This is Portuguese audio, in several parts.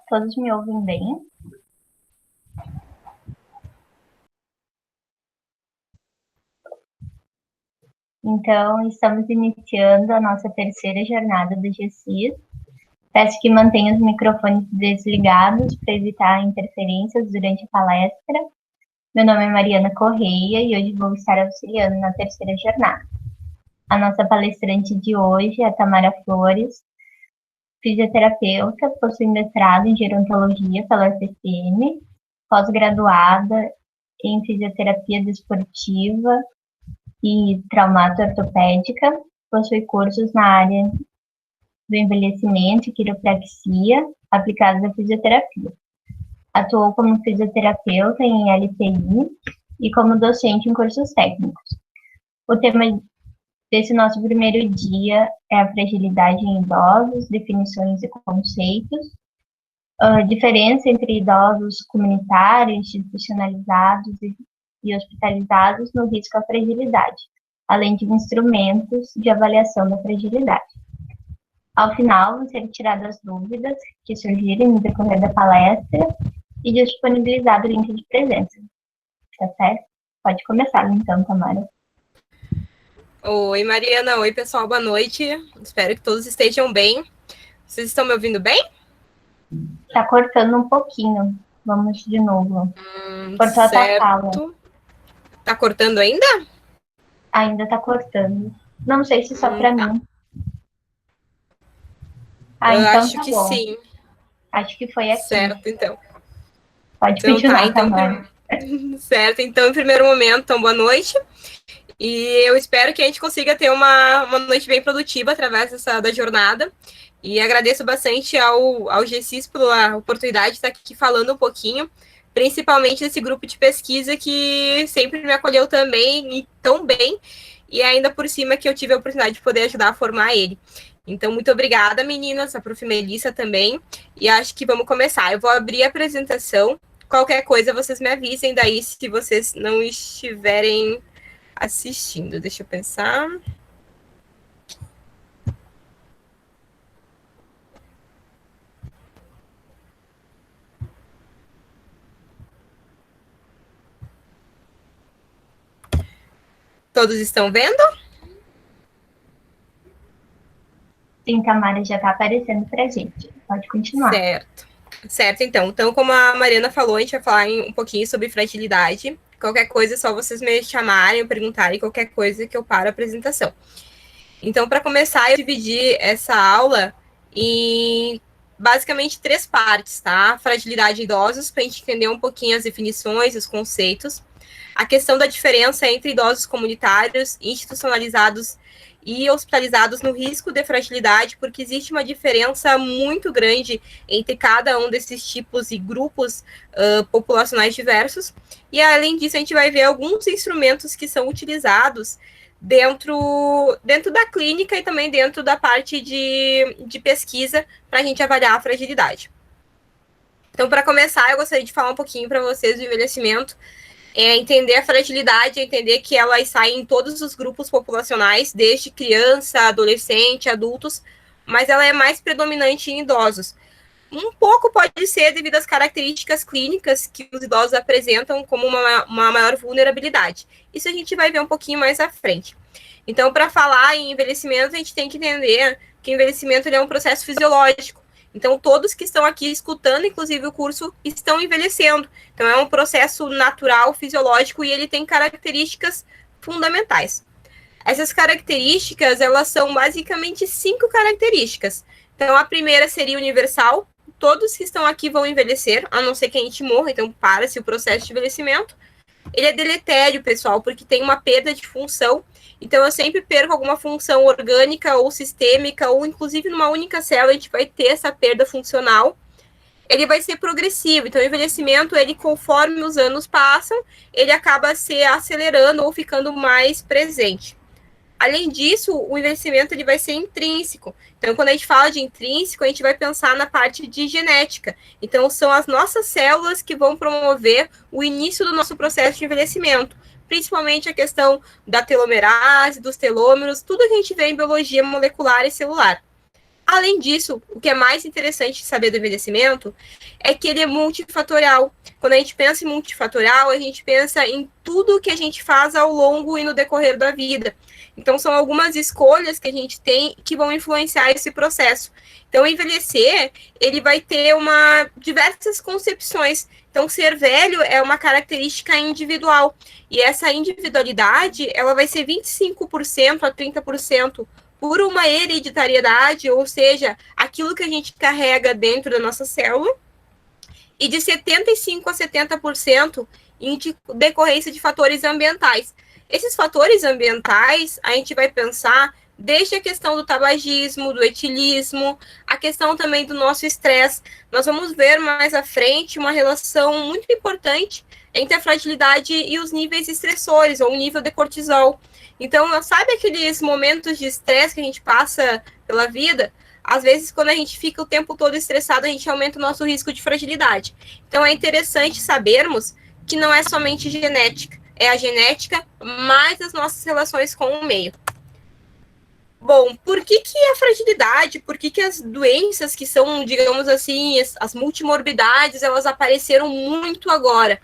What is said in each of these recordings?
todos me ouvem bem? Então, estamos iniciando a nossa terceira jornada do GCIS. Peço que mantenha os microfones desligados para evitar interferências durante a palestra. Meu nome é Mariana Correia e hoje vou estar auxiliando na terceira jornada. A nossa palestrante de hoje é a Tamara Flores, fisioterapeuta, possui mestrado em gerontologia pela UFSM, pós-graduada em fisioterapia desportiva e traumato-ortopédica, possui cursos na área do envelhecimento e quiropraxia aplicados à fisioterapia. Atuou como fisioterapeuta em LPI e como docente em cursos técnicos. O tema desse nosso primeiro dia é a fragilidade em idosos, definições e conceitos, a diferença entre idosos comunitários, institucionalizados e hospitalizados no risco à fragilidade, além de instrumentos de avaliação da fragilidade. Ao final, vão ser tiradas dúvidas que surgirem no decorrer da palestra e disponibilizado o link de presença. Tá certo? Pode começar, então, Tamara. Oi, Mariana. Oi, pessoal. Boa noite. Espero que todos estejam bem. Vocês estão me ouvindo bem? Tá cortando um pouquinho. Vamos de novo. Cortou a tua fala. Tá cortando ainda? Ainda tá cortando. Não sei se só pra mim. Eu então acho tá que bom. sim. Acho que foi aqui. Certo, então. Pode continuar, Tamara. Certo, então, em primeiro momento, então, boa noite. E eu espero que a gente consiga ter uma noite bem produtiva através da jornada. E agradeço bastante ao GCIS pela oportunidade de estar aqui falando um pouquinho, principalmente desse grupo de pesquisa que sempre me acolheu também e tão bem, e ainda por cima que eu tive a oportunidade de poder ajudar a formar ele. Então, muito obrigada, meninas, a prof. Melissa também, e acho que vamos começar. Eu vou abrir a apresentação, qualquer coisa vocês me avisem daí se vocês não estiverem assistindo. Deixa eu pensar. Todos estão vendo? Sim, Tamara, já está aparecendo para a gente. Pode continuar. Certo, então. Então, como a Mariana falou, a gente vai falar um pouquinho sobre fragilidade. Qualquer coisa, é só vocês me chamarem ou perguntarem qualquer coisa que eu paro a apresentação. Então, para começar, eu dividi essa aula em basicamente 3 partes, tá? Fragilidade em idosos, para a gente entender um pouquinho as definições, os conceitos. A questão da diferença entre idosos comunitários, institucionalizados e hospitalizados no risco de fragilidade, porque existe uma diferença muito grande entre cada um desses tipos e grupos populacionais diversos. E, além disso, a gente vai ver alguns instrumentos que são utilizados dentro da clínica e também dentro da parte de pesquisa para a gente avaliar a fragilidade. Então, para começar, eu gostaria de falar um pouquinho para vocês do envelhecimento, entender a fragilidade, entender que ela sai em todos os grupos populacionais, desde criança, adolescente, adultos, mas ela é mais predominante em idosos. Um pouco pode ser devido às características clínicas que os idosos apresentam como uma maior vulnerabilidade. Isso a gente vai ver um pouquinho mais à frente. Então, para falar em envelhecimento, a gente tem que entender que o envelhecimento é um processo fisiológico. Então, todos que estão aqui escutando, inclusive o curso, estão envelhecendo. Então, é um processo natural, fisiológico, e ele tem características fundamentais. Essas características, elas são basicamente 5 características. Então, a primeira seria universal. Todos que estão aqui vão envelhecer, a não ser que a gente morra, então para-se o processo de envelhecimento. Ele é deletério, pessoal, porque tem uma perda de função. Então, eu sempre perco alguma função orgânica ou sistêmica, ou inclusive numa única célula, a gente vai ter essa perda funcional. Ele vai ser progressivo. Então, o envelhecimento, ele, conforme os anos passam, ele acaba se acelerando ou ficando mais presente. Além disso, o envelhecimento ele vai ser intrínseco. Então, quando a gente fala de intrínseco, a gente vai pensar na parte de genética. Então, são as nossas células que vão promover o início do nosso processo de envelhecimento. Principalmente a questão da telomerase, dos telômeros, tudo que a gente vê em biologia molecular e celular. Além disso, o que é mais interessante saber do envelhecimento é que ele é multifatorial. Quando a gente pensa em multifatorial, a gente pensa em tudo que a gente faz ao longo e no decorrer da vida. Então, são algumas escolhas que a gente tem que vão influenciar esse processo. Então, envelhecer, ele vai ter diversas concepções. Então, ser velho é uma característica individual. E essa individualidade, ela vai ser 25% a 30% por uma hereditariedade, ou seja, aquilo que a gente carrega dentro da nossa célula, e de 75% a 70% em decorrência de fatores ambientais. Esses fatores ambientais, a gente vai pensar desde a questão do tabagismo, do etilismo, a questão também do nosso estresse. Nós vamos ver mais à frente uma relação muito importante entre a fragilidade e os níveis estressores, ou o nível de cortisol. Então, sabe aqueles momentos de estresse que a gente passa pela vida? Às vezes, quando a gente fica o tempo todo estressado, a gente aumenta o nosso risco de fragilidade. Então, é interessante sabermos que não é somente genética, é a genética mais as nossas relações com o meio. Bom, por que a fragilidade, por que as doenças que são, digamos assim, as multimorbidades, elas apareceram muito agora?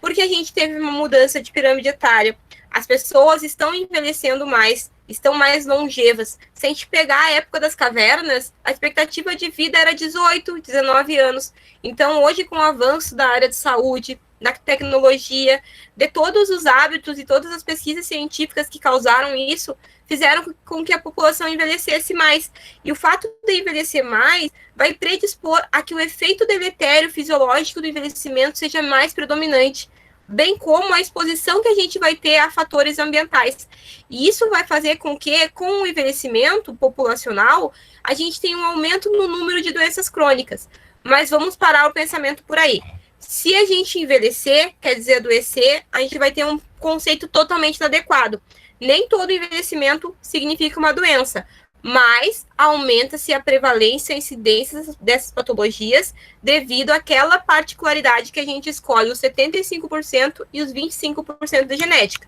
Porque a gente teve uma mudança de pirâmide etária. As pessoas estão envelhecendo mais, estão mais longevas. Se a gente pegar a época das cavernas, a expectativa de vida era 18, 19 anos. Então, hoje, com o avanço da área de saúde, da tecnologia, de todos os hábitos e todas as pesquisas científicas que causaram isso, fizeram com que a população envelhecesse mais. E o fato de envelhecer mais vai predispor a que o efeito deletério fisiológico do envelhecimento seja mais predominante, bem como a exposição que a gente vai ter a fatores ambientais. E isso vai fazer com que, com o envelhecimento populacional, a gente tenha um aumento no número de doenças crônicas. Mas vamos parar o pensamento por aí. Se a gente envelhecer, quer dizer adoecer, a gente vai ter um conceito totalmente inadequado. Nem todo envelhecimento significa uma doença, mas aumenta-se a prevalência e a incidência dessas patologias devido àquela particularidade que a gente escolhe, os 75% e os 25% da genética.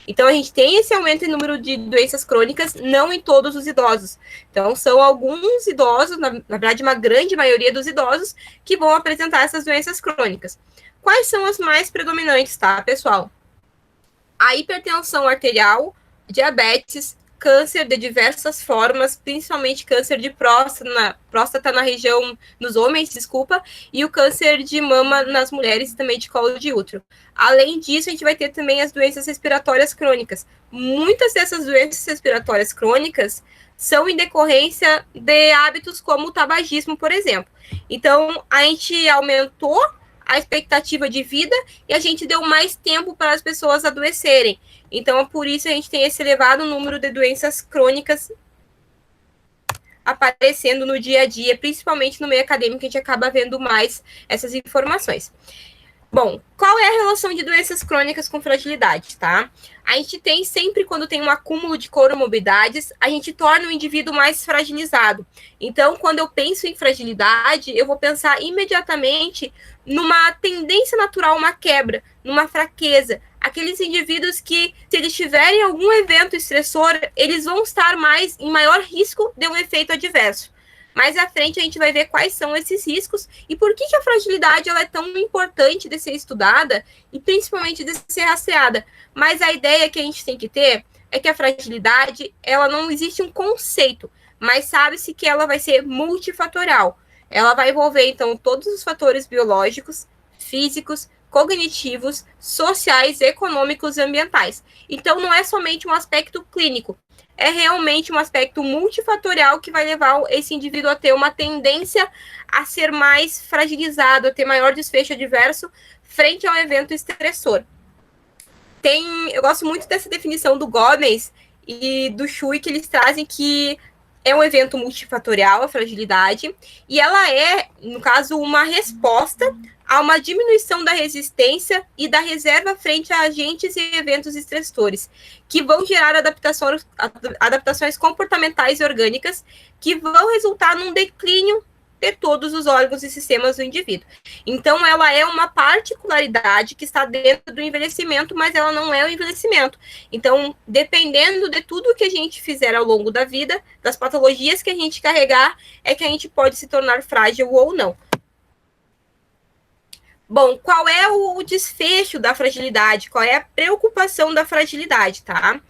Então, a gente tem esse aumento em número de doenças crônicas, não em todos os idosos. Então, são alguns idosos, na verdade, uma grande maioria dos idosos, que vão apresentar essas doenças crônicas. Quais são as mais predominantes, tá, pessoal? A hipertensão arterial, diabetes, câncer de diversas formas, principalmente câncer de próstata na região, nos homens, desculpa, e o câncer de mama nas mulheres e também de colo de útero. Além disso, a gente vai ter também as doenças respiratórias crônicas. Muitas dessas doenças respiratórias crônicas são em decorrência de hábitos como o tabagismo, por exemplo. Então, a gente aumentou a expectativa de vida e a gente deu mais tempo para as pessoas adoecerem. Então, por isso a gente tem esse elevado número de doenças crônicas aparecendo no dia a dia, principalmente no meio acadêmico, a gente acaba vendo mais essas informações. Bom, qual é a relação de doenças crônicas com fragilidade, tá? A gente tem sempre, quando tem um acúmulo de comorbidades, a gente torna o indivíduo mais fragilizado. Então, quando eu penso em fragilidade, eu vou pensar imediatamente numa tendência natural, uma quebra, numa fraqueza. Aqueles indivíduos que, se eles tiverem algum evento estressor, eles vão estar em maior risco de um efeito adverso. Mais à frente a gente vai ver quais são esses riscos e por que a fragilidade ela é tão importante de ser estudada e principalmente de ser rastreada. Mas a ideia que a gente tem que ter é que a fragilidade, ela não existe um conceito, mas sabe-se que ela vai ser multifatorial. Ela vai envolver, então, todos os fatores biológicos, físicos, cognitivos, sociais, econômicos e ambientais. Então, não é somente um aspecto clínico, é realmente um aspecto multifatorial que vai levar esse indivíduo a ter uma tendência a ser mais fragilizado, a ter maior desfecho adverso frente a um evento estressor. Eu gosto muito dessa definição do Gomes e do Chui, que eles trazem que é um evento multifatorial, a fragilidade, e ela é, no caso, uma resposta a uma diminuição da resistência e da reserva frente a agentes e eventos estressores, que vão gerar adaptações comportamentais e orgânicas, que vão resultar num declínio de todos os órgãos e sistemas do indivíduo. Então, ela é uma particularidade que está dentro do envelhecimento, mas ela não é o envelhecimento. Então, dependendo de tudo que a gente fizer ao longo da vida, das patologias que a gente carregar, é que a gente pode se tornar frágil ou não. Bom, qual é o desfecho da fragilidade? Qual é a preocupação da fragilidade, tá?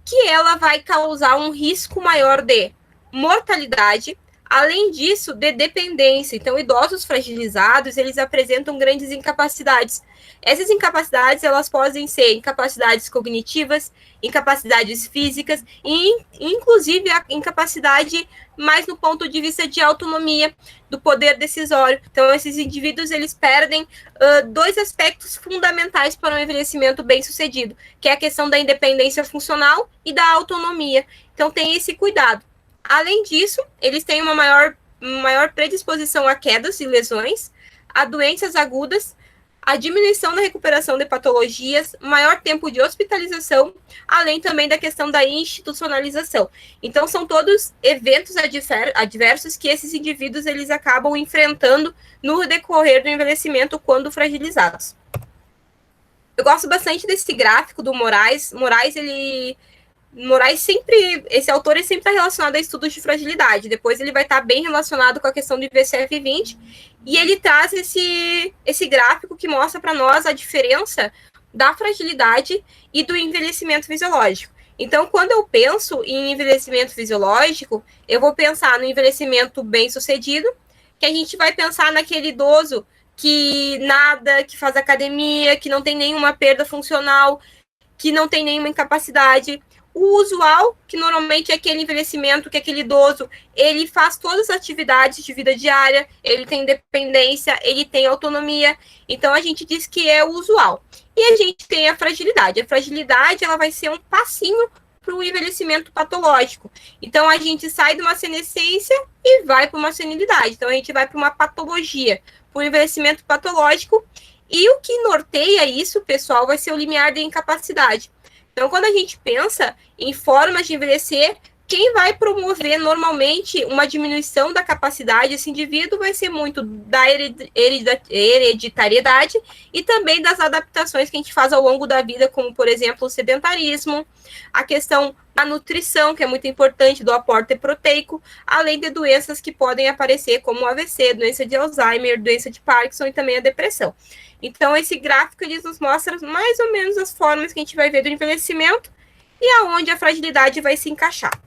Que ela vai causar um risco maior de mortalidade, além disso, de dependência. Então, idosos fragilizados, eles apresentam grandes incapacidades. Essas incapacidades, elas podem ser incapacidades cognitivas, incapacidades físicas e, inclusive, a incapacidade mais no ponto de vista de autonomia, do poder decisório. Então, esses indivíduos, eles perdem dois aspectos fundamentais para um envelhecimento bem-sucedido, que é a questão da independência funcional e da autonomia. Então, tem esse cuidado. Além disso, eles têm uma maior predisposição a quedas e lesões, a doenças agudas, a diminuição na recuperação de patologias, maior tempo de hospitalização, além também da questão da institucionalização. Então, são todos eventos adversos que esses indivíduos eles acabam enfrentando no decorrer do envelhecimento quando fragilizados. Eu gosto bastante desse gráfico do Moraes. Moraes sempre, esse autor sempre está relacionado a estudos de fragilidade. Depois ele vai estar bem relacionado com a questão do IVCF-20 e ele traz esse gráfico que mostra para nós a diferença da fragilidade e do envelhecimento fisiológico. Então, quando eu penso em envelhecimento fisiológico, eu vou pensar no envelhecimento bem-sucedido, que a gente vai pensar naquele idoso que nada, que faz academia, que não tem nenhuma perda funcional, que não tem nenhuma incapacidade. O usual, que normalmente é aquele envelhecimento que aquele idoso, ele faz todas as atividades de vida diária, ele tem independência, ele tem autonomia, então a gente diz que é o usual. E a gente tem a fragilidade. A fragilidade, ela vai ser um passinho para o envelhecimento patológico. Então, a gente sai de uma senescência e vai para uma senilidade. Então, a gente vai para uma patologia, para o envelhecimento patológico, e o que norteia isso, pessoal, vai ser o limiar de incapacidade. Então, quando a gente pensa em formas de envelhecer, quem vai promover normalmente uma diminuição da capacidade desse indivíduo vai ser muito da hereditariedade e também das adaptações que a gente faz ao longo da vida, como, por exemplo, o sedentarismo, a questão da nutrição, que é muito importante, do aporte proteico, além de doenças que podem aparecer, como o AVC, doença de Alzheimer, doença de Parkinson e também a depressão. Então, esse gráfico ele nos mostra mais ou menos as formas que a gente vai ver do envelhecimento e aonde a fragilidade vai se encaixar.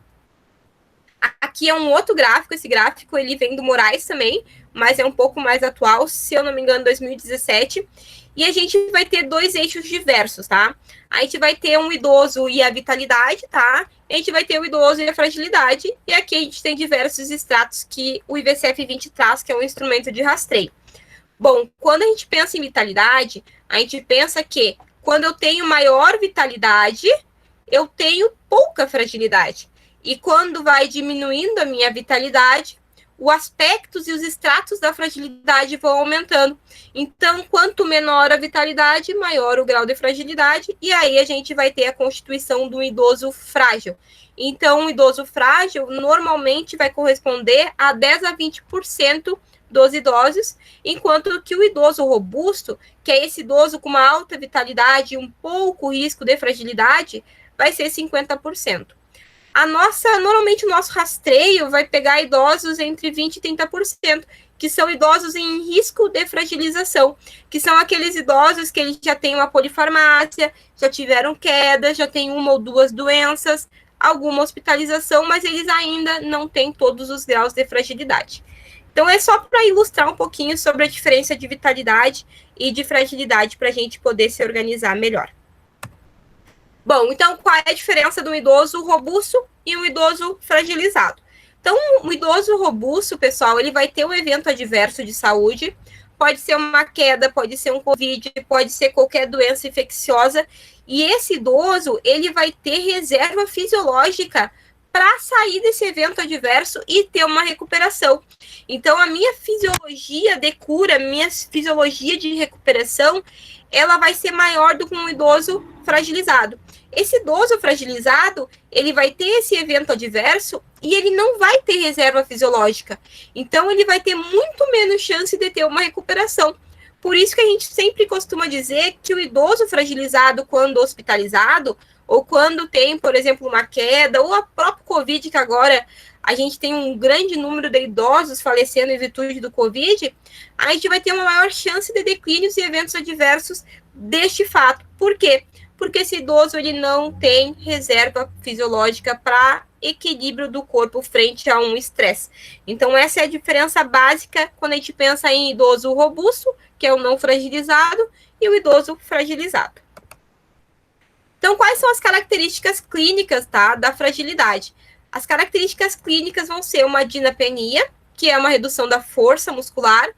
Aqui é um outro gráfico, esse gráfico ele vem do Moraes também, mas é um pouco mais atual, se eu não me engano, 2017. E a gente vai ter dois eixos diversos, tá? A gente vai ter um idoso e a vitalidade, tá? A gente vai ter o idoso e a fragilidade. E aqui a gente tem diversos extratos que o IVCF-20 traz, que é um instrumento de rastreio. Bom, quando a gente pensa em vitalidade, a gente pensa que quando eu tenho maior vitalidade, eu tenho pouca fragilidade. E quando vai diminuindo a minha vitalidade, os aspectos e os extratos da fragilidade vão aumentando. Então, quanto menor a vitalidade, maior o grau de fragilidade, e aí a gente vai ter a constituição de um idoso frágil. Então, um idoso frágil normalmente vai corresponder a 10 a 20% dos idosos, enquanto que o idoso robusto, que é esse idoso com uma alta vitalidade e um pouco risco de fragilidade, vai ser 50%. Normalmente o nosso rastreio vai pegar idosos entre 20% e 30%, que são idosos em risco de fragilização, que são aqueles idosos que eles já têm uma polifarmácia, já tiveram queda, já têm uma ou duas doenças, alguma hospitalização, mas eles ainda não têm todos os graus de fragilidade. Então, é só para ilustrar um pouquinho sobre a diferença de vitalidade e de fragilidade para a gente poder se organizar melhor. Bom, então, qual é a diferença de um idoso robusto e um idoso fragilizado? Então, um idoso robusto, pessoal, ele vai ter um evento adverso de saúde, pode ser uma queda, pode ser um Covid, pode ser qualquer doença infecciosa, e esse idoso, ele vai ter reserva fisiológica para sair desse evento adverso e ter uma recuperação. Então, a minha fisiologia de cura, minha fisiologia de recuperação, ela vai ser maior do que um idoso fragilizado. Esse idoso fragilizado, ele vai ter esse evento adverso e ele não vai ter reserva fisiológica. Então, ele vai ter muito menos chance de ter uma recuperação. Por isso que a gente sempre costuma dizer que o idoso fragilizado, quando hospitalizado, ou quando tem, por exemplo, uma queda, ou a própria Covid, que agora a gente tem um grande número de idosos falecendo em virtude do Covid, a gente vai ter uma maior chance de declínios e eventos adversos deste fato. Por quê? Porque esse idoso ele não tem reserva fisiológica para equilíbrio do corpo frente a um estresse. Então, essa é a diferença básica quando a gente pensa em idoso robusto, que é o não fragilizado, e o idoso fragilizado. Então, quais são as características clínicas, tá, da fragilidade? As características clínicas vão ser uma dinapenia, que é uma redução da força muscular,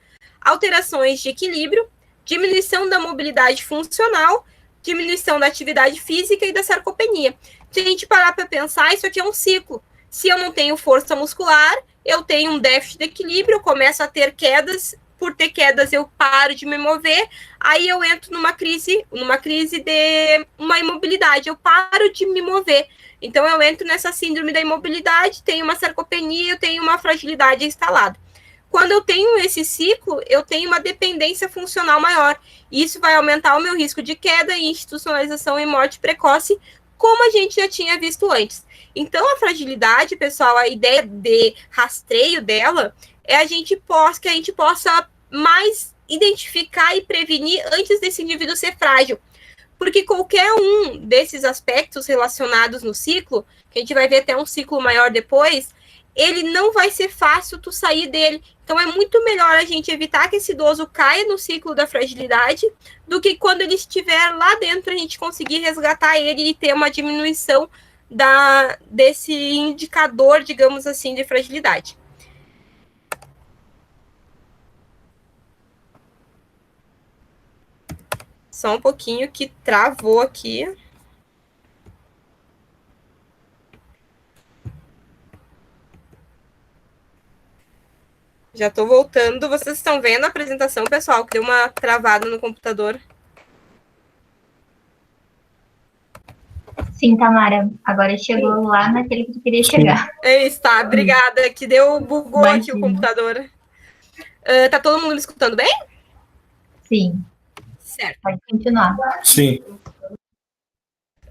alterações de equilíbrio, diminuição da mobilidade funcional, diminuição da atividade física e da sarcopenia. Se a gente parar para pensar, isso aqui é um ciclo. Se eu não tenho força muscular, eu tenho um déficit de equilíbrio, eu começo a ter quedas, por ter quedas eu paro de me mover, aí eu entro numa crise de uma imobilidade, eu paro de me mover. Então eu entro nessa síndrome da imobilidade, tenho uma sarcopenia, eu tenho uma fragilidade instalada. Quando eu tenho esse ciclo, eu tenho uma dependência funcional maior. Isso vai aumentar o meu risco de queda, institucionalização e morte precoce, como a gente já tinha visto antes. Então, a fragilidade, pessoal, a ideia de rastreio dela é que a gente possa mais identificar e prevenir antes desse indivíduo ser frágil. Porque qualquer um desses aspectos relacionados no ciclo, que a gente vai ver até um ciclo maior depois, ele não vai ser fácil tu sair dele. Então, é muito melhor a gente evitar que esse idoso caia no ciclo da fragilidade do que quando ele estiver lá dentro, a gente conseguir resgatar ele e ter uma diminuição desse indicador, digamos assim, de fragilidade. Só um pouquinho que travou aqui. Já estou voltando. Vocês estão vendo a apresentação, pessoal? Que deu uma travada no computador. Sim, Tamara. Agora chegou lá naquele que tu queria chegar. É isso, tá. Obrigada. Que bugou aqui o computador. Tá todo mundo me escutando bem? Sim. Certo. Pode continuar. Sim.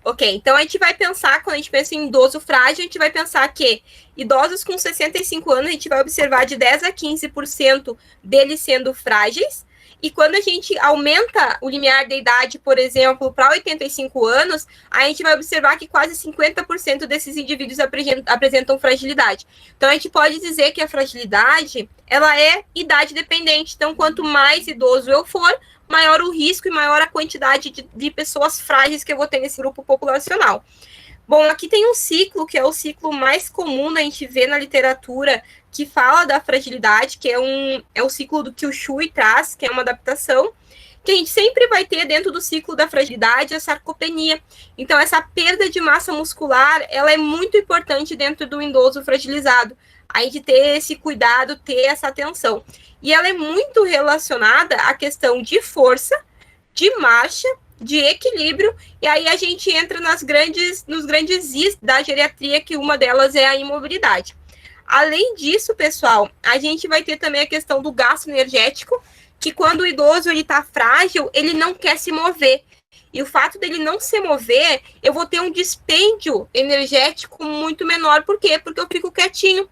Ok, então a gente vai pensar, quando a gente pensa em idoso frágil, a gente vai pensar que idosos com 65 anos, a gente vai observar de 10 a 15% deles sendo frágeis, e quando a gente aumenta o limiar de idade, por exemplo, para 85 anos, a gente vai observar que quase 50% desses indivíduos apresentam fragilidade. Então, a gente pode dizer que a fragilidade, ela é idade dependente. Então, quanto mais idoso eu for, maior o risco e maior a quantidade de pessoas frágeis que eu vou ter nesse grupo populacional. Bom, aqui tem um ciclo, que é o ciclo mais comum a gente ver na literatura, que fala da fragilidade, que é o ciclo do que o Shui traz, que é uma adaptação, que a gente sempre vai ter dentro do ciclo da fragilidade a sarcopenia. Então, essa perda de massa muscular, ela é muito importante dentro do idoso fragilizado. A gente ter esse cuidado, ter essa atenção. E ela é muito relacionada à questão de força, de marcha, de equilíbrio, e aí a gente entra nos grandes Is da geriatria, que uma delas é a imobilidade. Além disso, pessoal, a gente vai ter também a questão do gasto energético, que quando o idoso está frágil, ele não quer se mover. E o fato dele não se mover, eu vou ter um dispêndio energético muito menor. Por quê? Porque eu fico quietinho.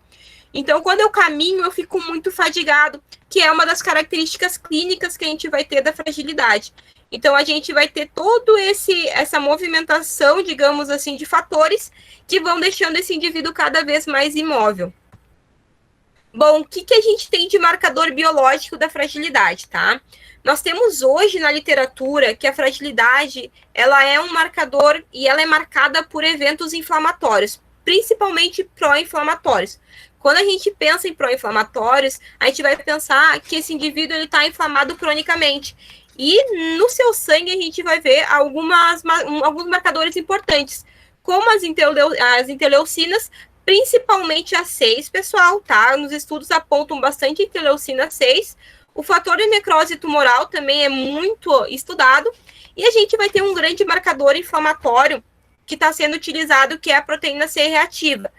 Então, quando eu caminho, eu fico muito fadigado, que é uma das características clínicas que a gente vai ter da fragilidade. Então, a gente vai ter toda essa movimentação, digamos assim, de fatores que vão deixando esse indivíduo cada vez mais imóvel. Bom, o que a gente tem de marcador biológico da fragilidade, tá? Nós temos hoje na literatura que a fragilidade, ela é um marcador e ela é marcada por eventos inflamatórios, principalmente pró-inflamatórios. Quando a gente pensa em pró-inflamatórios, a gente vai pensar que esse indivíduo está inflamado cronicamente. E no seu sangue a gente vai ver alguns marcadores importantes, como as interleucinas, principalmente a 6, pessoal, tá? Nos estudos apontam bastante interleucina 6. O fator de necrose tumoral também é muito estudado. E a gente vai ter um grande marcador inflamatório que está sendo utilizado, que é a proteína C reativa.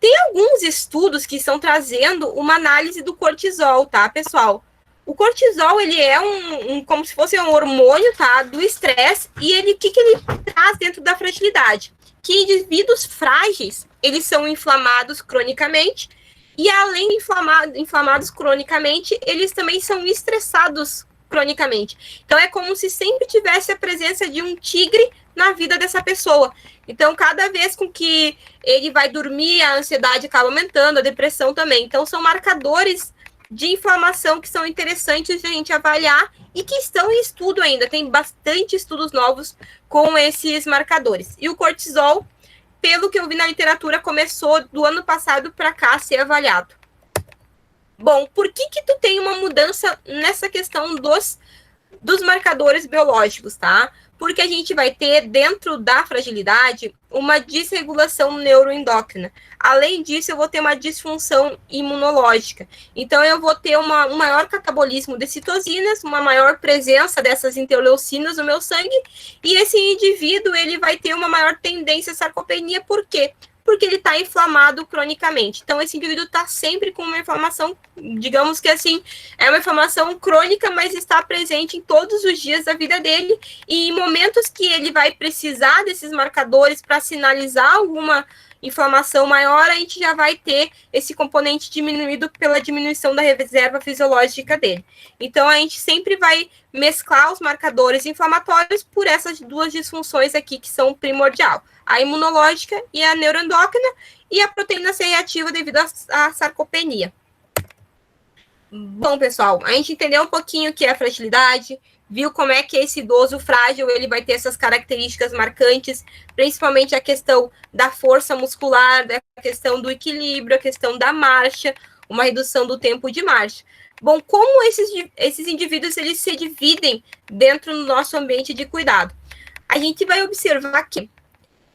Tem alguns estudos que estão trazendo uma análise do cortisol, tá, pessoal? O cortisol, ele é como se fosse um hormônio, tá, do estresse, e ele, o que ele traz dentro da fragilidade? Que indivíduos frágeis, eles são inflamados cronicamente, e além de inflamados cronicamente, eles também são estressados cronicamente. Então, é como se sempre tivesse a presença de um tigre na vida dessa pessoa. Então, cada vez com que ele vai dormir, a ansiedade acaba aumentando, a depressão também. Então, são marcadores de inflamação que são interessantes de a gente avaliar e que estão em estudo ainda. Tem bastante estudos novos com esses marcadores. E o cortisol, pelo que eu vi na literatura, começou do ano passado para cá a ser avaliado. Bom, por que tu tem uma mudança nessa questão dos marcadores biológicos, tá? Porque a gente vai ter, dentro da fragilidade, uma desregulação neuroendócrina. Além disso, eu vou ter uma disfunção imunológica. Então, eu vou ter um maior catabolismo de citocinas, uma maior presença dessas interleucinas no meu sangue, e esse indivíduo, ele vai ter uma maior tendência à sarcopenia. Por quê? Porque ele está inflamado cronicamente. Então, esse indivíduo está sempre com uma inflamação, digamos que assim, é uma inflamação crônica, mas está presente em todos os dias da vida dele, e em momentos que ele vai precisar desses marcadores para sinalizar alguma inflamação maior, a gente já vai ter esse componente diminuído pela diminuição da reserva fisiológica dele. Então, a gente sempre vai mesclar os marcadores inflamatórios por essas duas disfunções aqui que são primordial. A imunológica e a neuroendócrina, e a proteína C reativa devido à sarcopenia. Bom, pessoal, a gente entendeu um pouquinho o que é a fragilidade, viu como é que esse idoso frágil ele vai ter essas características marcantes, principalmente a questão da força muscular, a questão do equilíbrio, a questão da marcha, uma redução do tempo de marcha. Bom, como esses indivíduos eles se dividem dentro do nosso ambiente de cuidado? A gente vai observar que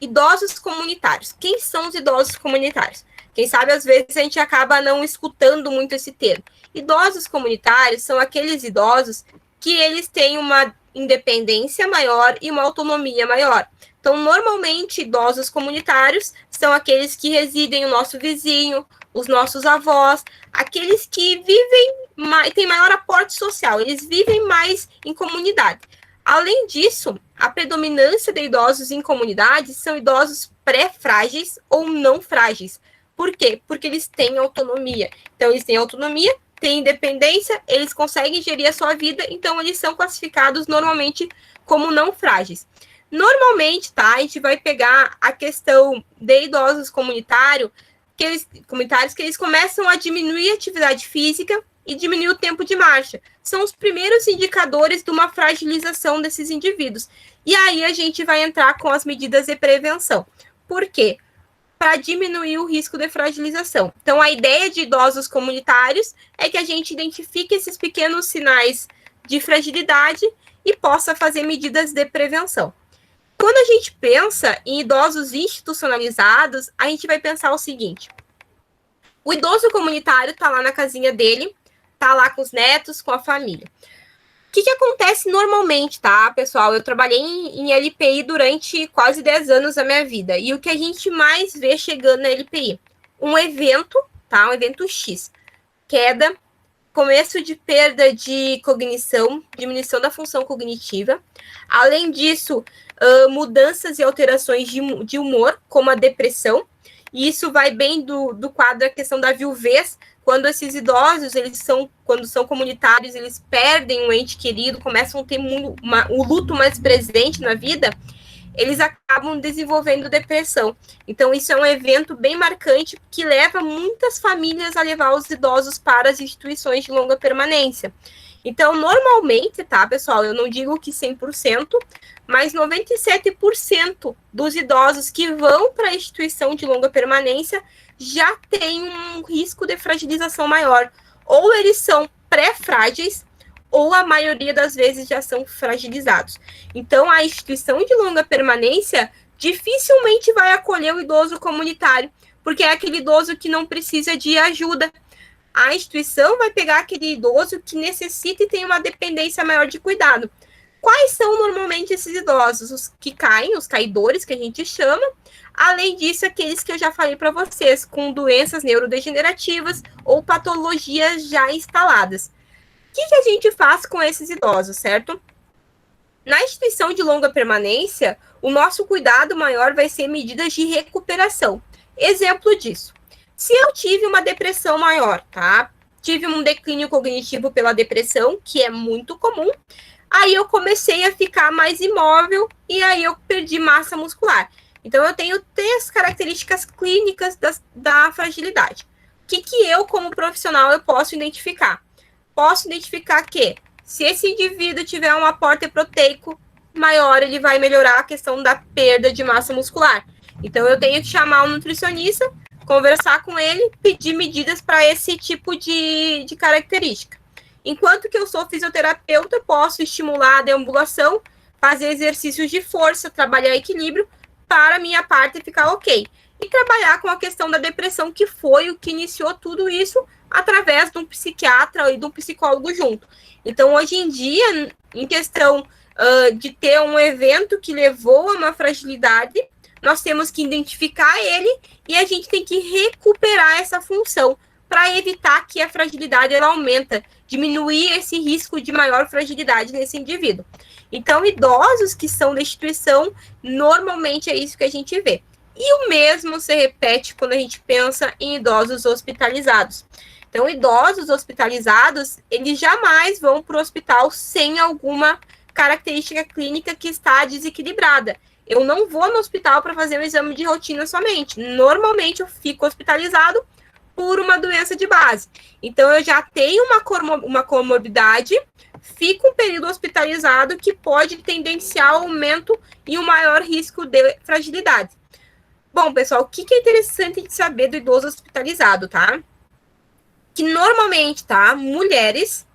idosos comunitários. Quem são os idosos comunitários? Quem sabe, às vezes, a gente acaba não escutando muito esse termo. Idosos comunitários são aqueles idosos que eles têm uma independência maior e uma autonomia maior. Então, normalmente, idosos comunitários são aqueles que residem no nosso vizinho, os nossos avós, aqueles que têm maior aporte social, eles vivem mais em comunidade. Além disso, a predominância de idosos em comunidades são idosos pré-frágeis ou não frágeis. Por quê? Porque eles têm autonomia. Então, eles têm autonomia, têm independência, eles conseguem gerir a sua vida, então eles são classificados normalmente como não frágeis. Normalmente, tá? A gente vai pegar a questão de idosos comunitários, que eles começam a diminuir a atividade física e diminuir o tempo de marcha. São os primeiros indicadores de uma fragilização desses indivíduos. E aí a gente vai entrar com as medidas de prevenção. Por quê? Para diminuir o risco de fragilização. Então, a ideia de idosos comunitários é que a gente identifique esses pequenos sinais de fragilidade e possa fazer medidas de prevenção. Quando a gente pensa em idosos institucionalizados, a gente vai pensar o seguinte: o idoso comunitário está lá na casinha dele, está lá com os netos, com a família. O que acontece normalmente, tá, pessoal? Eu trabalhei em LPI durante quase 10 anos da minha vida. E o que a gente mais vê chegando na LPI? Um evento, tá? Um evento X. Queda, começo de perda de cognição, diminuição da função cognitiva. Além disso, mudanças e alterações de humor, como a depressão. E isso vai bem do quadro, a questão da viuvez, quando esses idosos, quando são comunitários, eles perdem um ente querido, começam a ter o luto mais presente na vida, eles acabam desenvolvendo depressão. Então, isso é um evento bem marcante que leva muitas famílias a levar os idosos para as instituições de longa permanência. Então, normalmente, tá, pessoal, eu não digo que 100%, mas 97% dos idosos que vão para a instituição de longa permanência já tem um risco de fragilização maior. Ou eles são pré-frágeis, ou a maioria das vezes já são fragilizados. Então, a instituição de longa permanência dificilmente vai acolher o idoso comunitário, porque é aquele idoso que não precisa de ajuda. A instituição vai pegar aquele idoso que necessita e tem uma dependência maior de cuidado. Quais são normalmente esses idosos? Os que caem, os caidores, que a gente chama. Além disso, aqueles que eu já falei para vocês, com doenças neurodegenerativas ou patologias já instaladas. O que a gente faz com esses idosos, certo? Na instituição de longa permanência, o nosso cuidado maior vai ser medidas de recuperação. Exemplo disso. Se eu tive uma depressão maior, tá? Tive um declínio cognitivo pela depressão, que é muito comum. Aí eu comecei a ficar mais imóvel e aí eu perdi massa muscular. Então, eu tenho 3 características clínicas da fragilidade. O que eu, como profissional, eu posso identificar? Posso identificar que, se esse indivíduo tiver um aporte proteico maior, ele vai melhorar a questão da perda de massa muscular. Então, eu tenho que chamar um nutricionista, conversar com ele, pedir medidas para esse tipo de característica. Enquanto que eu sou fisioterapeuta, eu posso estimular a deambulação, fazer exercícios de força, trabalhar equilíbrio, para a minha parte ficar ok. E trabalhar com a questão da depressão, que foi o que iniciou tudo isso, através de um psiquiatra e de um psicólogo junto. Então, hoje em dia, em questão de ter um evento que levou a uma fragilidade, nós temos que identificar ele e a gente tem que recuperar essa função para evitar que a fragilidade ela aumenta, diminuir esse risco de maior fragilidade nesse indivíduo. Então, idosos que são da instituição, normalmente é isso que a gente vê. E o mesmo se repete quando a gente pensa em idosos hospitalizados. Então, idosos hospitalizados, eles jamais vão para o hospital sem alguma característica clínica que está desequilibrada. Eu não vou no hospital para fazer um exame de rotina somente. Normalmente, eu fico hospitalizado por uma doença de base. Então, eu já tenho uma comorbidade, fico um período hospitalizado que pode tendenciar ao aumento e um maior risco de fragilidade. Bom, pessoal, o que é interessante de saber do idoso hospitalizado, tá? Que normalmente, tá? Mulheres,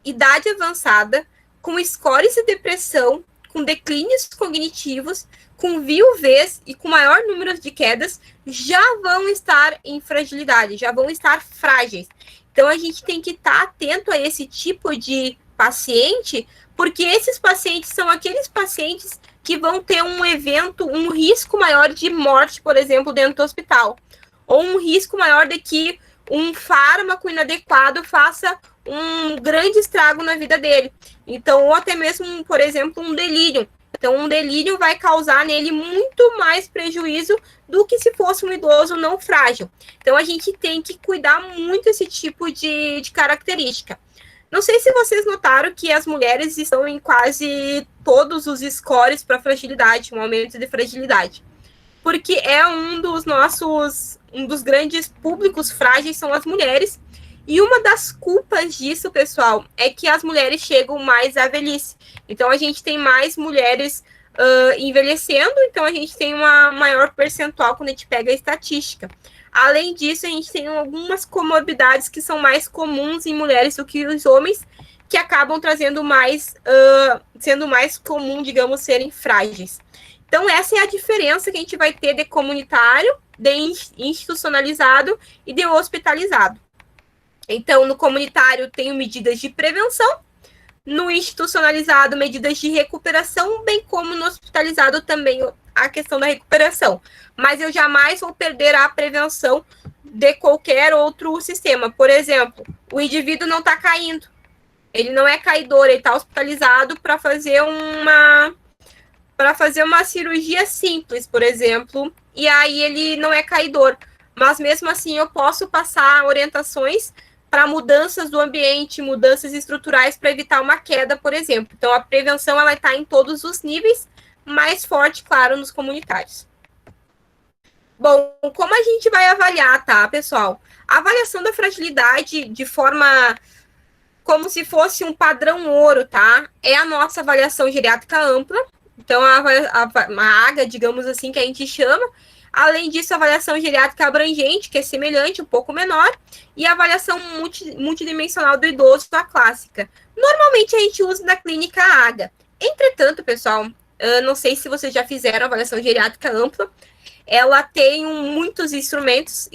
idade avançada, com scores de depressão, com declínios cognitivos, com VUVs e com maior número de quedas, já vão estar em fragilidade, já vão estar frágeis. Então, a gente tem que estar atento a esse tipo de paciente, porque esses pacientes são aqueles pacientes que vão ter um evento, um risco maior de morte, por exemplo, dentro do hospital, ou um risco maior de que um fármaco inadequado faça um grande estrago na vida dele. Então, ou até mesmo, por exemplo, um delírio. Então, um delírio vai causar nele muito mais prejuízo do que se fosse um idoso não frágil. Então, a gente tem que cuidar muito desse tipo de característica. Não sei se vocês notaram que as mulheres estão em quase todos os scores para fragilidade, um aumento de fragilidade. Porque é um dos grandes públicos frágeis são as mulheres. E uma das culpas disso, pessoal, é que as mulheres chegam mais à velhice. Então, a gente tem mais mulheres envelhecendo, então a gente tem uma maior percentual quando a gente pega a estatística. Além disso, a gente tem algumas comorbidades que são mais comuns em mulheres do que os homens, que acabam trazendo mais, sendo mais comum, digamos, serem frágeis. Então, essa é a diferença que a gente vai ter de comunitário, de institucionalizado e de hospitalizado. Então, no comunitário, tenho medidas de prevenção, no institucionalizado, medidas de recuperação, bem como no hospitalizado também a questão da recuperação. Mas eu jamais vou perder a prevenção de qualquer outro sistema. Por exemplo, o indivíduo não está caindo, ele não é caidor, ele está hospitalizado para fazer uma cirurgia simples, por exemplo, e aí ele não é caidor. Mas mesmo assim eu posso passar orientações para mudanças do ambiente, mudanças estruturais para evitar uma queda, por exemplo. Então, a prevenção ela está em todos os níveis, mais forte, claro, nos comunitários. Bom, como a gente vai avaliar, tá, pessoal? A avaliação da fragilidade de forma como se fosse um padrão ouro, tá? É a nossa avaliação geriátrica ampla. Então, a AGA, digamos assim, que a gente chama. Além disso, a avaliação geriátrica abrangente, que é semelhante, um pouco menor, e a avaliação multidimensional do idoso, a clássica. Normalmente, a gente usa na clínica AGA. Entretanto, pessoal, não sei se vocês já fizeram avaliação geriátrica ampla, ela tem muitos instrumentos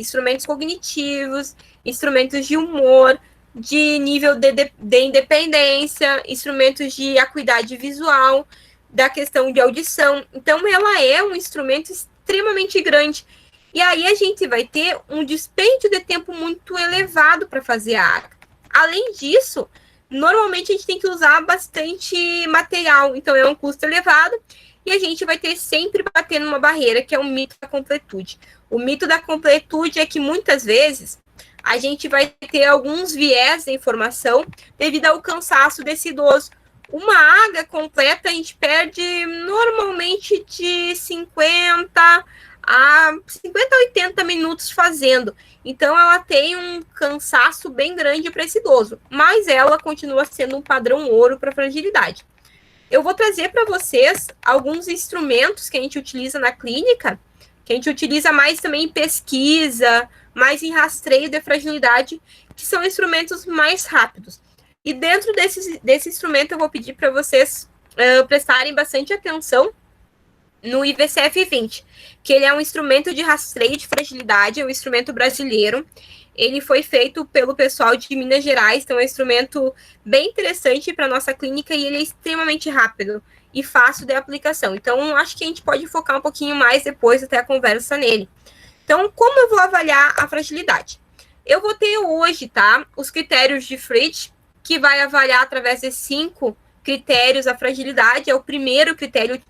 cognitivos, instrumentos de humor, de nível de independência, instrumentos de acuidade visual, da questão de audição. Então, ela é um instrumento extremamente grande. E aí a gente vai ter um dispêndio de tempo muito elevado para fazer a ACA. Além disso, normalmente a gente tem que usar bastante material, então é um custo elevado, e a gente vai ter sempre batendo uma barreira, que é o mito da completude. O mito da completude é que muitas vezes a gente vai ter alguns viés de informação devido ao cansaço desse idoso. Uma AGA completa a gente perde normalmente de 50 a 80 minutos fazendo. Então, ela tem um cansaço bem grande para esse idoso, mas ela continua sendo um padrão ouro para fragilidade. Eu vou trazer para vocês alguns instrumentos que a gente utiliza na clínica, que a gente utiliza mais também em pesquisa, mais em rastreio de fragilidade, que são instrumentos mais rápidos. E dentro desse instrumento, eu vou pedir para vocês prestarem bastante atenção no IVCF-20, que ele é um instrumento de rastreio de fragilidade, é um instrumento brasileiro. Ele foi feito pelo pessoal de Minas Gerais, então é um instrumento bem interessante para a nossa clínica e ele é extremamente rápido e fácil de aplicação. Então, acho que a gente pode focar um pouquinho mais depois até a conversa nele. Então, como eu vou avaliar a fragilidade? Eu vou ter hoje, tá, os critérios de Fritz, que vai avaliar através de 5 critérios a fragilidade. É o primeiro critério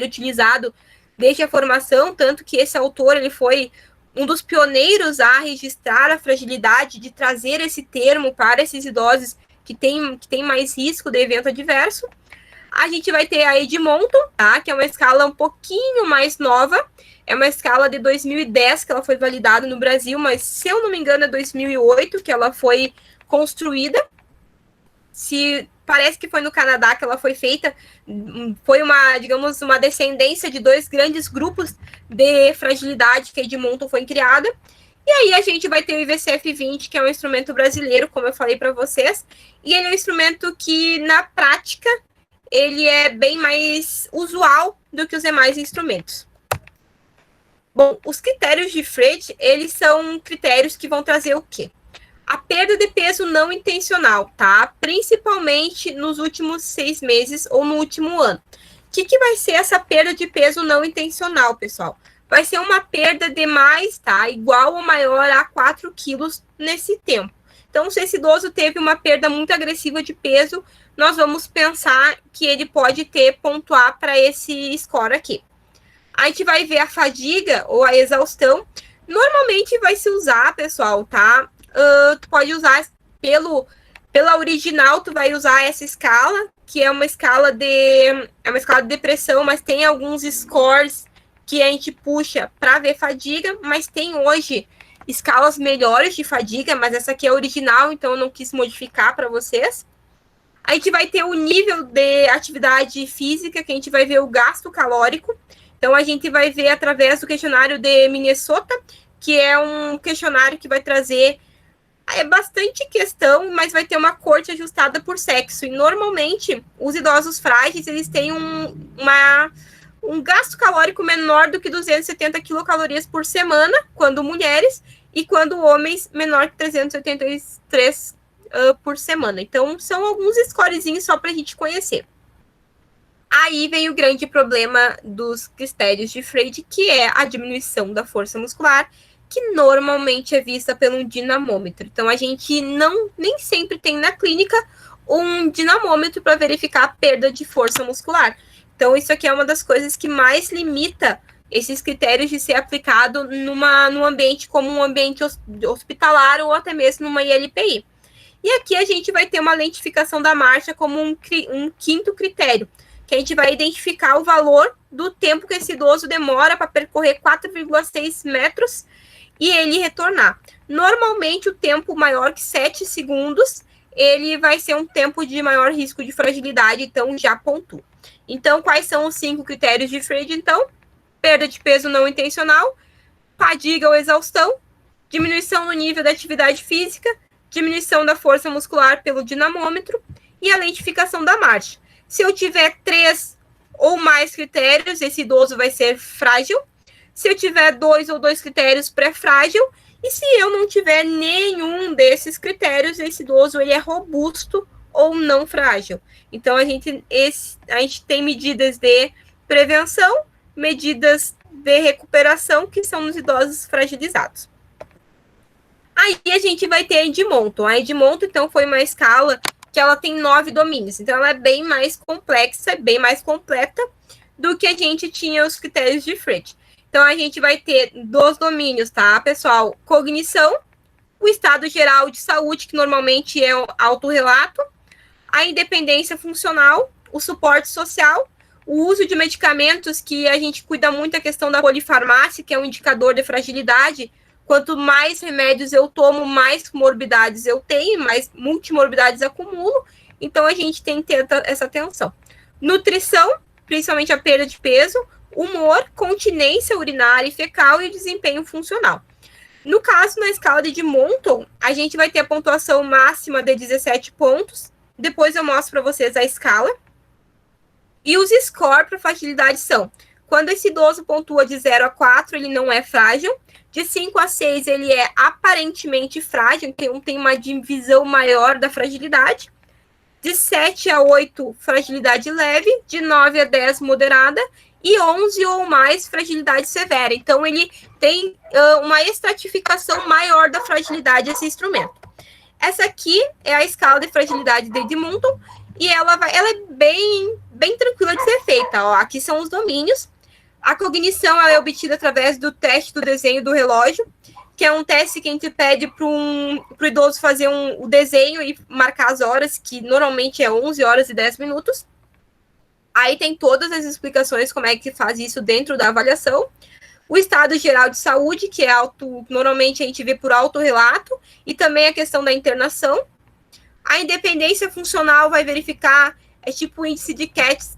utilizado desde a formação, tanto que esse autor ele foi um dos pioneiros a registrar a fragilidade, de trazer esse termo para esses idosos que tem mais risco de evento adverso. A gente vai ter a Edmonton, tá? Que é uma escala um pouquinho mais nova. É uma escala de 2010 que ela foi validada no Brasil, mas se eu não me engano é 2008 que ela foi construída. Parece que foi no Canadá que ela foi feita, foi uma descendência de 2 grandes grupos de fragilidade que a Edmonton foi criada. E aí a gente vai ter o IVCF-20, que é um instrumento brasileiro, como eu falei para vocês, e ele é um instrumento que, na prática, ele é bem mais usual do que os demais instrumentos. Bom, os critérios de Fred, eles são critérios que vão trazer o quê? A perda de peso não intencional, tá? Principalmente nos últimos 6 meses ou no último ano. O que vai ser essa perda de peso não intencional, pessoal? Vai ser uma perda de mais, tá? Igual ou maior a 4 quilos nesse tempo. Então, se esse idoso teve uma perda muito agressiva de peso, nós vamos pensar que ele pode pontuar para esse score aqui. A gente vai ver a fadiga ou a exaustão. Normalmente vai se usar, pessoal, tá? Tu pode usar pela original, tu vai usar essa escala, que é uma escala de depressão, mas tem alguns scores que a gente puxa para ver fadiga, mas tem hoje escalas melhores de fadiga, mas essa aqui é original, então eu não quis modificar para vocês. A gente vai ter o nível de atividade física, que a gente vai ver o gasto calórico. Então, a gente vai ver através do questionário de Minnesota, que é um questionário que vai trazer bastante questão, mas vai ter uma corte ajustada por sexo. E, normalmente, os idosos frágeis, eles têm um gasto calórico menor do que 270 quilocalorias por semana, quando mulheres, e quando homens, menor que 383 por semana. Então, são alguns scorezinhos só para a gente conhecer. Aí vem o grande problema dos critérios de Freud, que é a diminuição da força muscular, que normalmente é vista pelo dinamômetro. Então, a gente nem sempre tem na clínica um dinamômetro para verificar a perda de força muscular. Então, isso aqui é uma das coisas que mais limita esses critérios de ser aplicado num ambiente como um ambiente hospitalar ou até mesmo numa ILPI. E aqui a gente vai ter uma lentificação da marcha como um quinto critério, que a gente vai identificar o valor do tempo que esse idoso demora para percorrer 4,6 metros e ele retornar. Normalmente, o tempo maior que 7 segundos, ele vai ser um tempo de maior risco de fragilidade, então já pontua. Então, quais são os 5 critérios de Freud, então? Perda de peso não intencional, fadiga ou exaustão, diminuição no nível da atividade física, diminuição da força muscular pelo dinamômetro e a lentificação da marcha. Se eu tiver 3 ou mais critérios, esse idoso vai ser frágil. Se eu tiver 2 ou 2 critérios, pré-frágil. E se eu não tiver nenhum desses critérios, esse idoso ele é robusto ou não frágil. Então, a gente tem medidas de prevenção, medidas de recuperação, que são nos idosos fragilizados. Aí a gente vai ter a Edmonton. A Edmonton, então, foi uma escala que ela tem 9 domínios. Então, ela é bem mais complexa, bem mais completa do que a gente tinha os critérios de Fred. Então, a gente vai ter 2 domínios, tá, pessoal? Cognição, o estado geral de saúde, que normalmente é o autorrelato, a independência funcional, o suporte social, o uso de medicamentos, que a gente cuida muito da questão da polifarmácia, que é um indicador de fragilidade. Quanto mais remédios eu tomo, mais morbidades eu tenho, mais multimorbidades acumulo. Então, a gente tem que ter essa atenção. Nutrição, principalmente a perda de peso, humor, continência urinária e fecal e desempenho funcional. No caso, na escala de Edmonton, a gente vai ter a pontuação máxima de 17 pontos. Depois eu mostro para vocês a escala. E os scores para fragilidade são: quando esse idoso pontua de 0 a 4, ele não é frágil. De 5 a 6, ele é aparentemente frágil, então tem uma divisão maior da fragilidade. De 7 a 8, fragilidade leve. De 9 a 10, moderada. E 11 ou mais, fragilidade severa. Então, ele tem uma estratificação maior da fragilidade, esse instrumento. Essa aqui é a escala de fragilidade de Edmonton, e ela é bem tranquila de ser feita. Ó, aqui são os domínios. A cognição ela é obtida através do teste do desenho do relógio, que é um teste que a gente pede para o idoso fazer o desenho e marcar as horas, que normalmente é 11 horas e 10 minutos. Aí tem todas as explicações como é que faz isso dentro da avaliação. O estado geral de saúde, que é normalmente a gente vê por autorrelato, e também a questão da internação. A independência funcional vai verificar, é tipo o índice de CATS,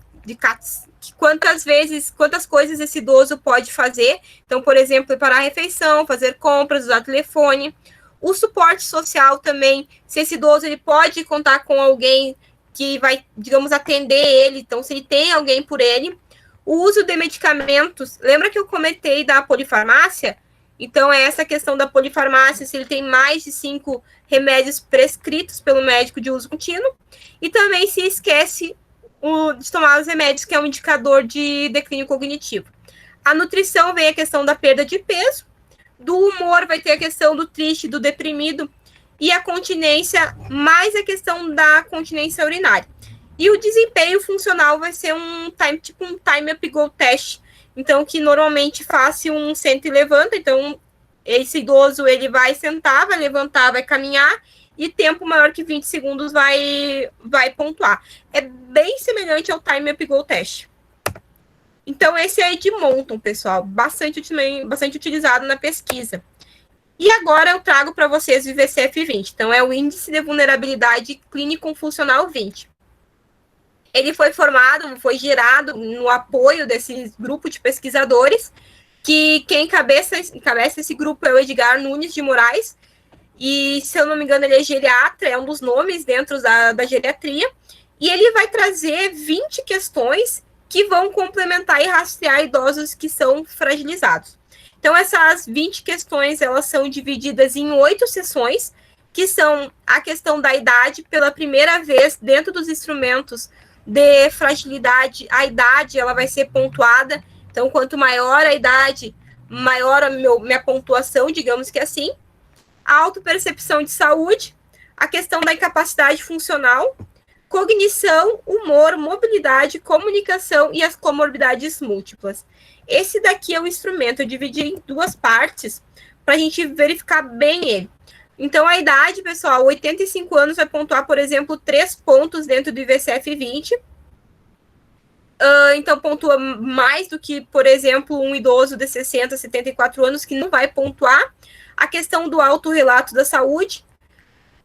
quantas coisas esse idoso pode fazer. Então, por exemplo, preparar a refeição, fazer compras, usar telefone. O suporte social também, se esse idoso ele pode contar com alguém que vai, digamos, atender ele, então se ele tem alguém por ele. O uso de medicamentos, lembra que eu comentei da polifarmácia? Então, é essa questão da polifarmácia, se ele tem mais de 5 remédios prescritos pelo médico de uso contínuo, e também se esquece de tomar os remédios, que é um indicador de declínio cognitivo. A nutrição vem a questão da perda de peso, do humor vai ter a questão do triste, do deprimido, e a continência, mais a questão da continência urinária. E o desempenho funcional vai ser um time up goal test, então que normalmente faz um senta e levanta. Então esse idoso ele vai sentar, vai levantar, vai caminhar, e tempo maior que 20 segundos vai pontuar. É bem semelhante ao time up goal test. Então esse é Edmonton, pessoal, bastante utilizado na pesquisa. E agora eu trago para vocês o IVCF-20. Então, é o Índice de Vulnerabilidade Clínico-Funcional 20. Ele foi gerado no apoio desse grupo de pesquisadores, que quem encabeça esse grupo é o Edgar Nunes de Moraes, e, se eu não me engano, ele é geriatra, é um dos nomes dentro da geriatria, e ele vai trazer 20 questões que vão complementar e rastrear idosos que são fragilizados. Então, essas 20 questões, elas são divididas em 8 sessões, que são a questão da idade, pela primeira vez dentro dos instrumentos de fragilidade, a idade ela vai ser pontuada. Então, quanto maior a idade, maior a minha pontuação, digamos que assim. A autopercepção de saúde, a questão da incapacidade funcional, cognição, humor, mobilidade, comunicação e as comorbidades múltiplas. Esse daqui é o instrumento, eu dividi em 2 partes para a gente verificar bem ele. Então, a idade, pessoal, 85 anos vai pontuar, por exemplo, 3 pontos dentro do IVCF-20. Então, pontua mais do que, por exemplo, um idoso de 60, 74 anos, que não vai pontuar. A questão do autorrelato da saúde.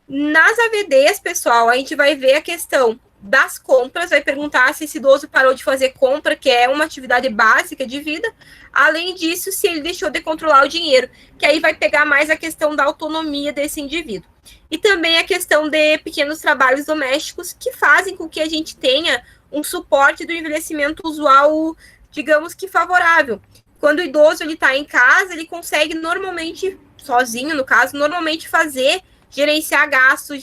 Nas AVDs, pessoal, a gente vai ver a questão das compras, vai perguntar se esse idoso parou de fazer compra, que é uma atividade básica de vida. Além disso, se ele deixou de controlar o dinheiro, que aí vai pegar mais a questão da autonomia desse indivíduo. E também a questão de pequenos trabalhos domésticos que fazem com que a gente tenha um suporte do envelhecimento usual, digamos que favorável. Quando o idoso ele está em casa, ele consegue normalmente, sozinho no caso, normalmente gerenciar gastos,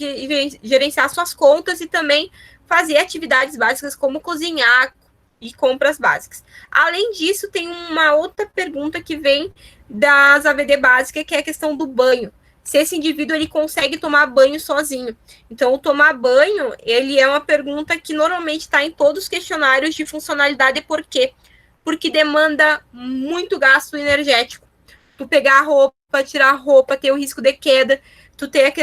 gerenciar suas contas e também fazer atividades básicas como cozinhar e compras básicas. Além disso, tem uma outra pergunta que vem das AVD básicas, que é a questão do banho. Se esse indivíduo ele consegue tomar banho sozinho. Então, o tomar banho, ele é uma pergunta que normalmente está em todos os questionários de funcionalidade. Por quê? Porque demanda muito gasto energético. Tu pegar a roupa, tirar a roupa, ter o risco de queda, tu ter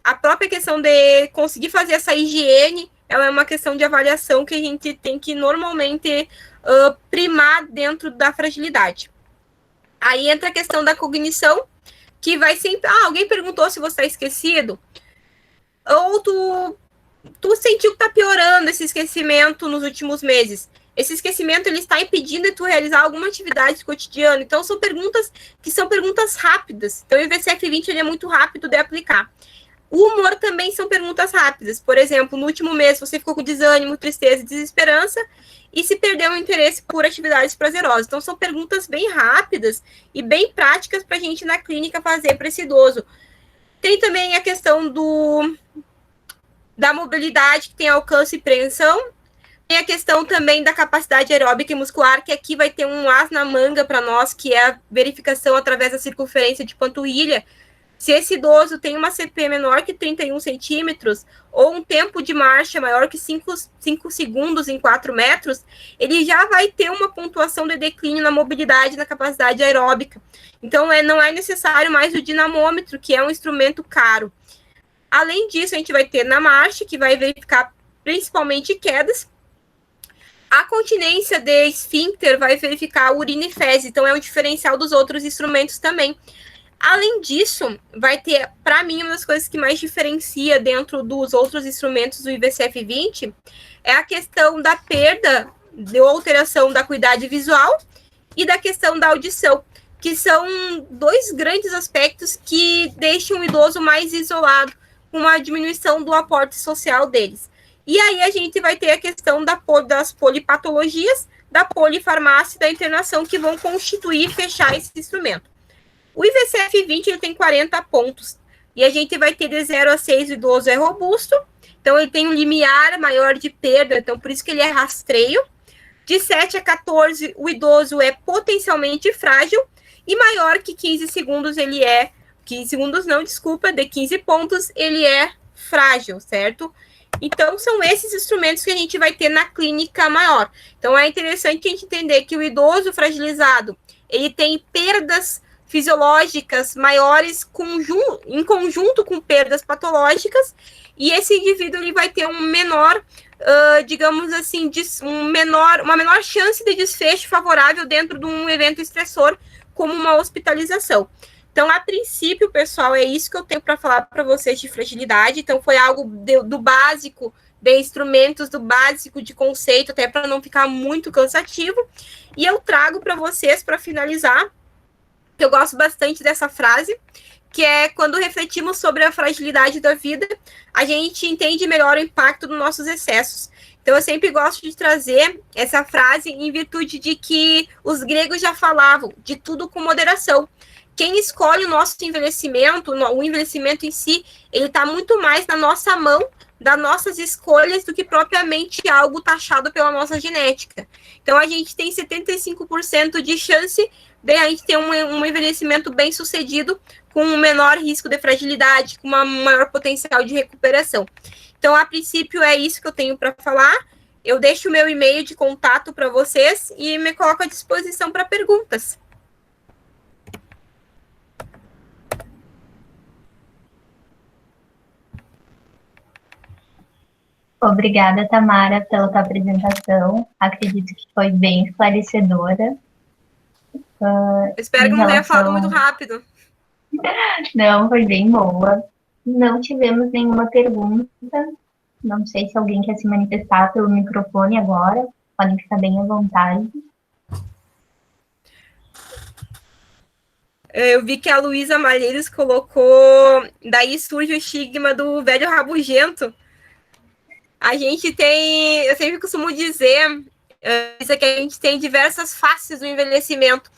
a própria questão de conseguir fazer essa higiene, ela é uma questão de avaliação que a gente tem que normalmente primar dentro da fragilidade. Aí entra a questão da cognição, que vai sempre... alguém perguntou se você está esquecido, ou tu sentiu que tá piorando esse esquecimento nos últimos meses. Esse esquecimento ele está impedindo de tu realizar alguma atividade cotidiana. Então, são perguntas que são perguntas rápidas. Então, o IVCF20 ele é muito rápido de aplicar. O humor também são perguntas rápidas. Por exemplo, no último mês você ficou com desânimo, tristeza e desesperança e se perdeu o interesse por atividades prazerosas. Então, são perguntas bem rápidas e bem práticas para a gente na clínica fazer para esse idoso. Tem também a questão da mobilidade, que tem alcance e preensão. Tem a questão também da capacidade aeróbica e muscular, que aqui vai ter um as na manga para nós, que é a verificação através da circunferência de panturrilha. Se esse idoso tem uma CP menor que 31 centímetros, ou um tempo de marcha maior que 5 segundos em 4 metros, ele já vai ter uma pontuação de declínio na mobilidade e na capacidade aeróbica. Então, não é necessário mais o dinamômetro, que é um instrumento caro. Além disso, a gente vai ter na marcha, que vai verificar principalmente quedas. A continência de esfíncter vai verificar urina e fezes, então é um diferencial dos outros instrumentos também. Além disso, vai ter, para mim, uma das coisas que mais diferencia dentro dos outros instrumentos do IVCF20 é a questão da perda ou alteração da acuidade visual e da questão da audição, que são dois grandes aspectos que deixam o idoso mais isolado, com uma diminuição do aporte social deles. E aí a gente vai ter a questão das polipatologias, da polifarmácia e da internação, que vão constituir e fechar esse instrumento. O IVCF20 ele tem 40 pontos, e a gente vai ter de 0 a 6 o idoso é robusto, então ele tem um limiar maior de perda, então por isso que ele é rastreio. De 7 a 14, o idoso é potencialmente frágil, e maior que 15 segundos ele é, 15 segundos não, desculpa, de 15 pontos ele é frágil, certo? Então, são esses instrumentos que a gente vai ter na clínica maior. Então, é interessante a gente entender que o idoso fragilizado, ele tem perdas fisiológicas maiores em conjunto com perdas patológicas, e esse indivíduo ele vai ter um menor, digamos assim, uma menor chance de desfecho favorável dentro de um evento estressor, como uma hospitalização. Então, a princípio, pessoal, é isso que eu tenho para falar para vocês de fragilidade. Então, foi algo do básico de instrumentos, do básico de conceito, até para não ficar muito cansativo. E eu trago para vocês, para finalizar, que eu gosto bastante dessa frase, que é: quando refletimos sobre a fragilidade da vida, a gente entende melhor o impacto dos nossos excessos. Então, eu sempre gosto de trazer essa frase em virtude de que os gregos já falavam de tudo com moderação. Quem escolhe o nosso envelhecimento, o envelhecimento em si, ele está muito mais na nossa mão, das nossas escolhas, do que propriamente algo taxado pela nossa genética. Então, a gente tem 75% de chance de a gente ter um envelhecimento bem sucedido, com um menor risco de fragilidade, com um maior potencial de recuperação. Então, a princípio, é isso que eu tenho para falar. Eu deixo o meu e-mail de contato para vocês e me coloco à disposição para perguntas. Obrigada, Tamara, pela tua apresentação. Acredito que foi bem esclarecedora. Espero que não tenha falado muito rápido. Não, foi bem boa. Não tivemos nenhuma pergunta, Não sei se alguém quer se manifestar pelo microfone agora. Podem ficar bem à vontade. Eu vi que a Luísa Malheiros colocou, daí surge o estigma do velho rabugento. A gente tem, eu sempre costumo dizer, que a gente tem diversas faces do envelhecimento.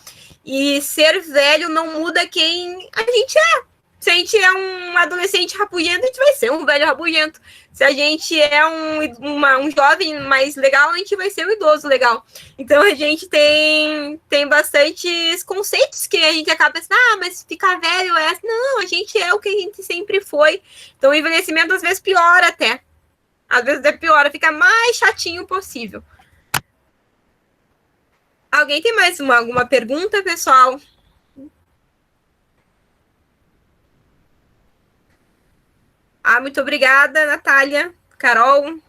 E ser velho não muda quem a gente é. Se a gente é um adolescente rabugento, a gente vai ser um velho rabugento. Se a gente é um jovem mais legal, a gente vai ser um idoso legal. Então a gente tem bastantes conceitos que a gente acaba pensando, mas ficar velho é. Não, a gente é o que a gente sempre foi. Então o envelhecimento às vezes piora até. Às vezes é pior, fica mais chatinho possível. Alguém tem mais alguma pergunta, pessoal? Muito obrigada, Natália, Carol,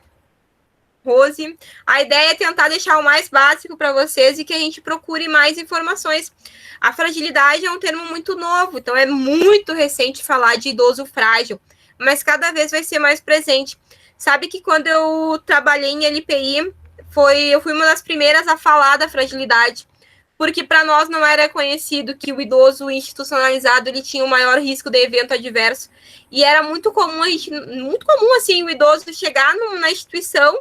Rose. A ideia é tentar deixar o mais básico para vocês e que a gente procure mais informações. A fragilidade é um termo muito novo, então é muito recente falar de idoso frágil, mas cada vez vai ser mais presente. Sabe que quando eu trabalhei em LPI, eu fui uma das primeiras a falar da fragilidade, porque para nós não era conhecido que o idoso institucionalizado ele tinha o maior risco de evento adverso, e era muito comum assim, o idoso chegar na instituição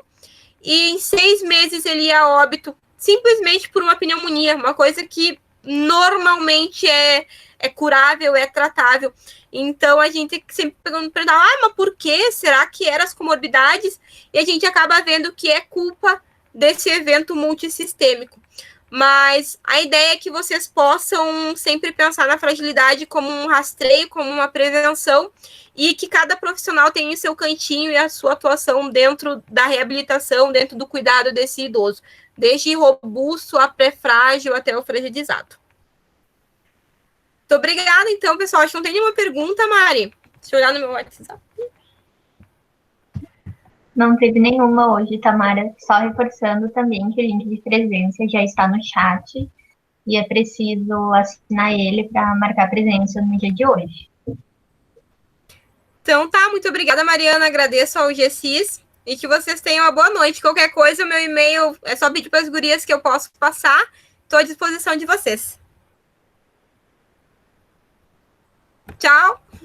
e em 6 meses ele ia a óbito, simplesmente por uma pneumonia, uma coisa que normalmente é curável, é tratável. Então a gente sempre pergunta, mas por quê? Será que eram as comorbidades? E a gente acaba vendo que é culpa desse evento multissistêmico. Mas a ideia é que vocês possam sempre pensar na fragilidade como um rastreio, como uma prevenção, e que cada profissional tenha o seu cantinho e a sua atuação dentro da reabilitação, dentro do cuidado desse idoso, desde robusto a pré-frágil até o fragilizado. Muito obrigada, então, pessoal. Acho que não tem nenhuma pergunta, Mari. Deixa eu olhar no meu WhatsApp. Não teve nenhuma hoje, Tamara. Só reforçando também que o link de presença já está no chat e é preciso assinar ele para marcar presença no dia de hoje. Então tá, muito obrigada, Mariana. Agradeço ao GCIS e que vocês tenham uma boa noite. Qualquer coisa, o meu e-mail é só pedir para as gurias que eu posso passar. Estou à disposição de vocês. Tchau!